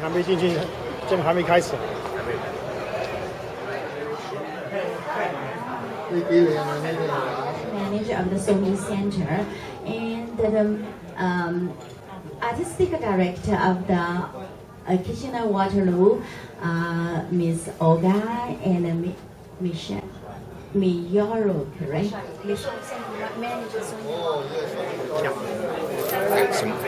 还没进去，这还没开始。Manager of the Sony Center and the artistic director of the Kitchener Waterloo, Ms. Olga and Michelle Miyoro, correct?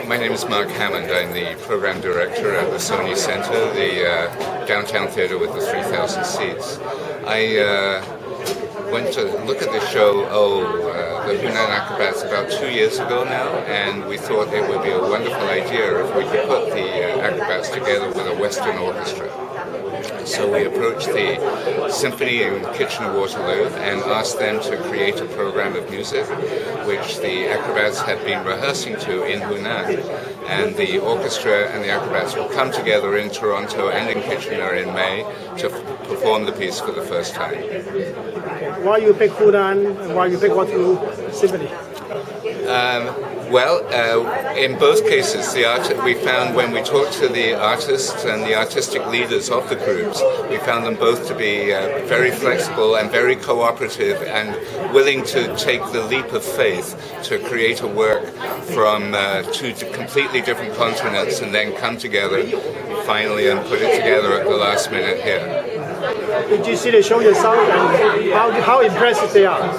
My name is Mark Hammond. I'm the program director at the Sony Center, the downtown theater with the 3,000 seats. I went to look at the show, the Hunan Acrobats, about 2 years ago now, and we thought it would be a wonderful idea if we could put the acrobats together with a Western orchestra. So we approached the Symphony in Kitchener-Waterloo and asked them to create a program of music which the acrobats had been rehearsing to in Hunan, and the orchestra and the acrobats will come together in Toronto and in Kitchener in May to perform the piece for the first time. Why you pick Hunan and why you pick Waterloo Symphony? In both cases, we found when we talked to the artists and the artistic leaders of the groups, we found them both to be very flexible and very cooperative and willing to take the leap of faith to create a work from two completely different continents and then come together finally and put it together at the last minute here. Did you see the show yourself and how impressive they are?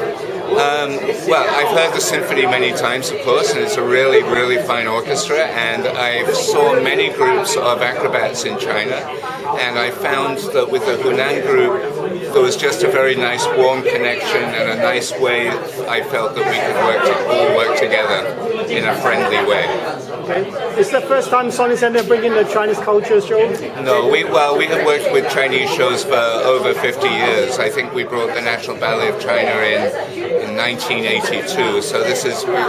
I've heard the symphony many times, of course, and it's a really, really fine orchestra, and I saw many groups of acrobats in China, and I found that with the Hunan group, there was just a very nice warm connection and a nice way I felt that we could all work together in a friendly way. Okay. Is the first time Sony Center bringing the Chinese culture show? No, we have worked with Chinese shows for over 50 years. I think we brought the National Ballet of China in 1982. So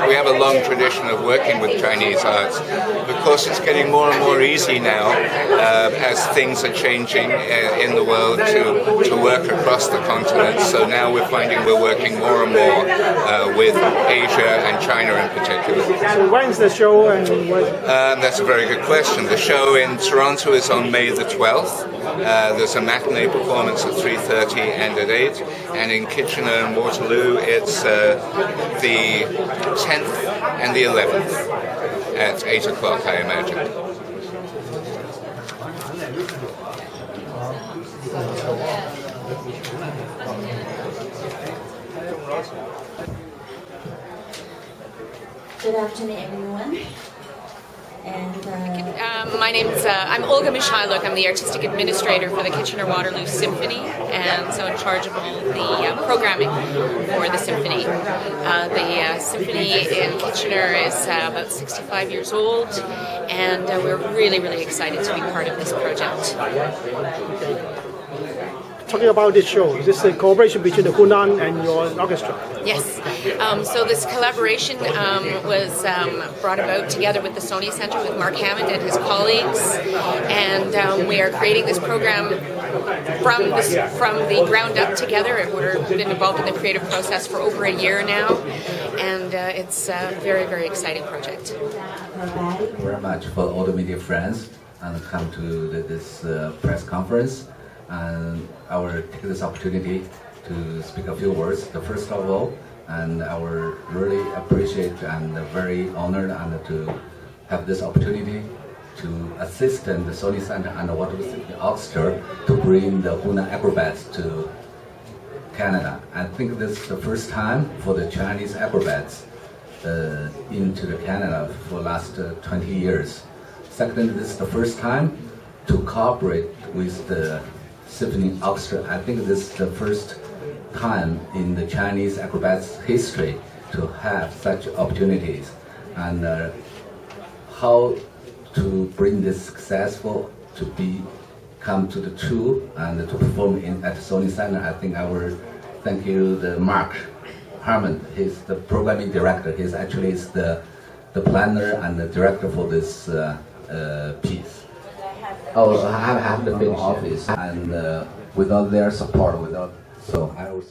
we have a long tradition of working with Chinese arts. Of course, it's getting more and more easy now as things are changing in the world to work across the continent. So now we're finding we're working more and more with Asia and China in particular. So when's the show and that's a very good question. The show in Toronto is on May the 12th. There's a matinee performance at 3:30 and at 8. And in Kitchener and Waterloo, it's the 10th and the 11th at 8 o'clock, I imagine. Good afternoon, everyone. And my name's I'm Olga Mikhailuk. I'm the artistic administrator for the Kitchener-Waterloo Symphony, and so in charge of all the programming for the symphony. The symphony in Kitchener is about 65 years old, and we're really, really excited to be part of this project. Talking about this show, is this a cooperation between the Hunan and your orchestra? Yes. So this collaboration was brought about together with the Sony Center with Mark Hammond and his colleagues, and we are creating this program from the ground up together. We've been involved in the creative process for over a year now, and it's a very, very exciting project. Thank you very much for all the media friends and come to this press conference. And I will take this opportunity to speak a few words. The first of all, and I will really appreciate and very honored and to have this opportunity to assist in the Sony Center and the Waterloo Symphony Orchestra to bring the Hunan Acrobats to Canada. I think this is the first time for the Chinese acrobats into the Canada for the last 20 years. Second, this is the first time to cooperate with the Symphony Orchestra. I think this is the first time in the Chinese acrobats history to have such opportunities, and how to bring this successful to come to the true and to perform at the Sony Center. I think I will thank you, the Mark Hammond. He's the programming director. He's actually the planner and the director for this piece. Oh, I have the film office, and without their support, so I will.